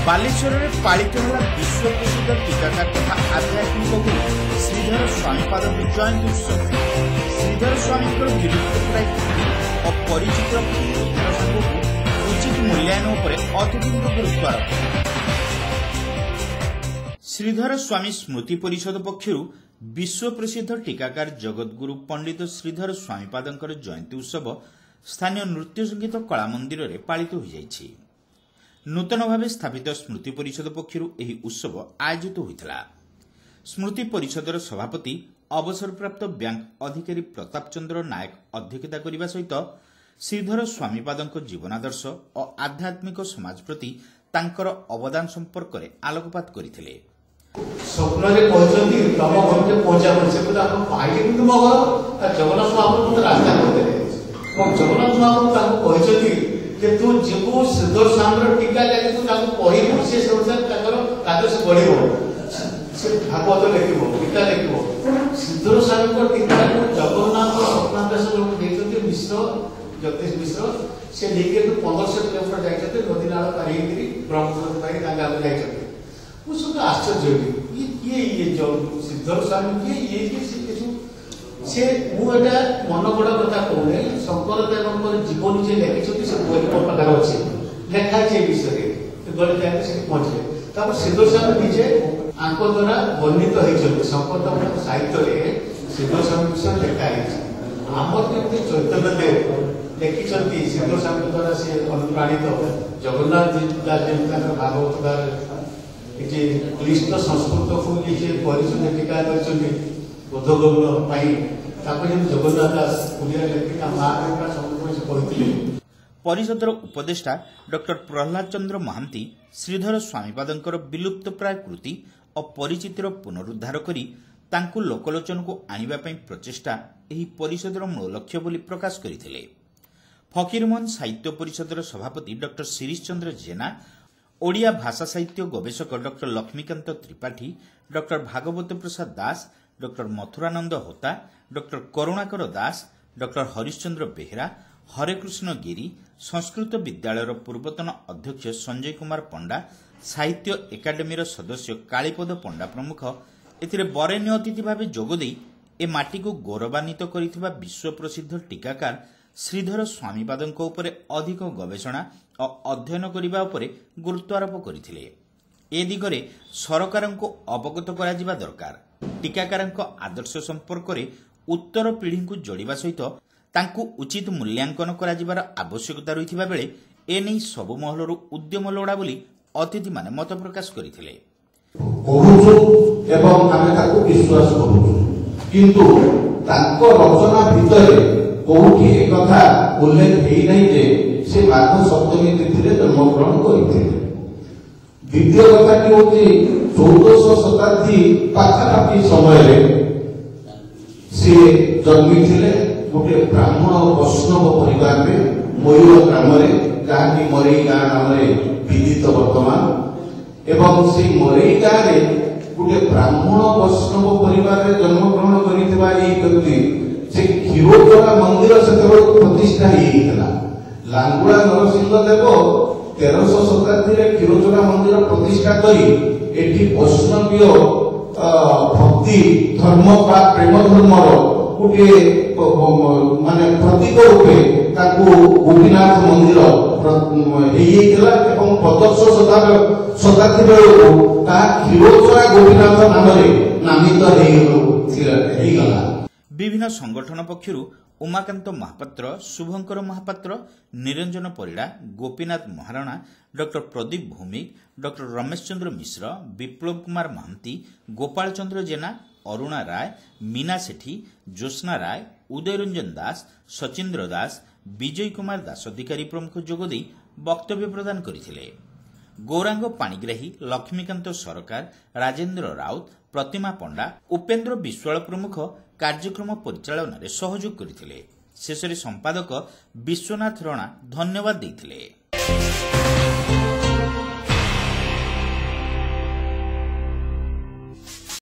बालेश्वर में पालित होला विश्व प्रसिद्ध टीकाकार तथा आध्यात्मिक गुरु श्रीधर स्वामीपाद जयंती उत्सव। श्रीधर स्वामी विलुप्तप्राय और परिचित उचित मूल्यांकन उपरे अत्यधिक गुरुत्व आरोप। श्रीधर स्वामी स्मृति परिषद पक्षरु विश्व प्रसिद्ध टीकाकार जगतगुरु पंडित श्रीधर स्वामीपादंकर जयंती उत्सव स्थानीय नृत्य संगीत कला मंदिर में पालित हो जाइछि। नूतन भाव स्थापित स्मृति परिषद पक्षरु एही उत्सव आयोजित होइतला। स्मृति परिषदर सभापति अवसरप्राप्त बैंक अधिकारी प्रताप चंद्र नायक अध्यक्षता करने सहित श्रीधर स्वामीपादंक जीवनादर्श और आध्यात्मिक समाज प्रति तांकर अवदान संपर्क में आलोकपात करथिले। स्वप्नरे कहचंती तम घर के पहुंचा से तो आप पाइले कि तुम घर जगन्नाथ महाप्रभु रास्ता कर देले और जगन्नाथ महाप्रभु ताको कहचंती कि तू जीवो श्रीधर स्वामी टीका लेके तू ताको कहिबो से संसार ताकर काज से बढ़िबो से भागवत लेखिबो टीका लेखिबो श्रीधर स्वामी को टीका जगन्नाथ स्वप्नादेश लोक देचंती मिश्र जगदीश मिश्र से लेके 1500 किलोमीटर जाइछते नदी नाल पारिगिरी ब्रह्मपुत्र पारि गंगा में जाइछते। वो सब आश्चर्य ये जो श्रीधर स्वामी से मुझे मन बड़ा कथा कहूने शंकरदेव जीवन जे लिखिं से बही मो पाखे अच्छे लेखाई विषय गले जाए पहुंचे श्रीधर स्वामी निजे आंक द्वारा वर्णित होती शंकरदेव साहित्य श्रीधर स्वामी विषय लिखाई आमर केमती चैतन्य देव लिखिं श्रीधर स्वामी द्वारा से अनुप्राणित जगन्नाथ जी भागवत क्लिष्ट संस्कृत को परिचय टीका बोधगम्य जगन्नाथ दास लेखिका महादेव सब परिषदर उपदेष्टा डॉक्टर प्रहलाद चंद्र महांती श्रीधर स्वामीपादंकर विलुप्तप्राय कृति और परिचितिर पुनरुद्धार करी तांकु लोकलोचन को आनिबा पई प्रचेष्टा एही परिषदर मूल लक्ष्य बोली प्रकाश करथिले। फकीरमोहन साहित्य परिषदर सभापति डॉक्टर शिरीष चंद्र जेना, ओडिया भाषा साहित्य गवेषक डॉक्टर लक्ष्मीकांत त्रिपाठी, डॉक्टर भागवत प्रसाद दास, डॉक्टर मथुरानंद होता, डॉक्टर करुणाकर दास, डॉक्टर हरिश्चंद्र बेहरा, हरेकृष्ण गिरी, संस्कृत विद्यालय पूर्वतन अध्यक्ष संजय कुमार पंडा, साहित्य एकाडेमी सदस्य कालीपद पंडा प्रमुख एथिरे बरेण्य अतिथि भाव जोगदे ए माटी को गौरवान्वित करिथिबा विश्व प्रसिद्ध टीकाकार श्रीधर स्वामीपादंक उपरे अधिक गवेषणा और अध्ययन करने उपरे गुरुत्वारोप करथिले। ए दिगरे सरकारंको अवगत करा जिबा दरकार। टीकाकारंक आदर्श संपर्क में उत्तर पीढ़ी को जोड़िबा सहित तांकु उचित मूल्यांकन करा जिबार आवश्यकता रहिथिबा बेले एनै सबु महलरु उद्यम लोड़ा बोली अतिथि माने मत प्रकाश करथिले। एवं आमे ताकु विश्वास करू किंतु तांको रचना भितरे कोठी एक कथा उल्लेख हेई नै जे से माघ सप्तमी तिथि जन्मग्रहण करथिले। द्वितीय कथाटी होची 1400 शताब्दी पाखापाखि समय सी जन्मी गोटे ब्राह्मण वैष्णव परिवार में मयूर ग्राम जहाँकि मरई गाँ नाम विदित वर्तमान एवं से मरई गाँव गोटे ब्राह्मण वैष्णव परिवार जन्मग्रहण करती से क्षीरोचरा मंदिर से प्रतिष्ठा होता। लांगुड़ा नरसिंह देव 1300 शताब्दी क्षीरोचरा मंदिर प्रतिष्ठा करी एठी वैष्णवीय भक्ति धर्म बा प्रेम धर्म गोटे माने प्रतीक रूपे गोपीनाथ मंदिर एवं 1500 शताब्दी बेलू क्षीरोचरा गोपीनाथ नाम नामित होगला। विभिन्न संगठन पक्षरु उमाकांत महापात्र, शुभंकर महापात्र, निरंजन परिड़ा, गोपीनाथ महाराणा, डॉक्टर प्रदीप भौमिक, डॉक्टर रमेश चंद्र मिश्र, विप्लव कुमार महांती, गोपाल चंद्र जेना, अरुणा राय, मीना सेठी, ज्योत्स्ना राय, उदय रंजन दास, सचिंद्र दास, विजय कुमार दास अधिकारी प्रमुख जोगदे वक्तव्य प्रदान करथिले। गौरांग पाणिग्राही, लक्ष्मीकांत सरकार, राजेंद्र राउत, प्रतिमा पंडा, उपेन्द्र विश्वाल प्रमुख कार्यक्रम परिचालन में सहयोग करथिले। शेषरे संपादक विश्वनाथ राणा धन्यवाद देथिले।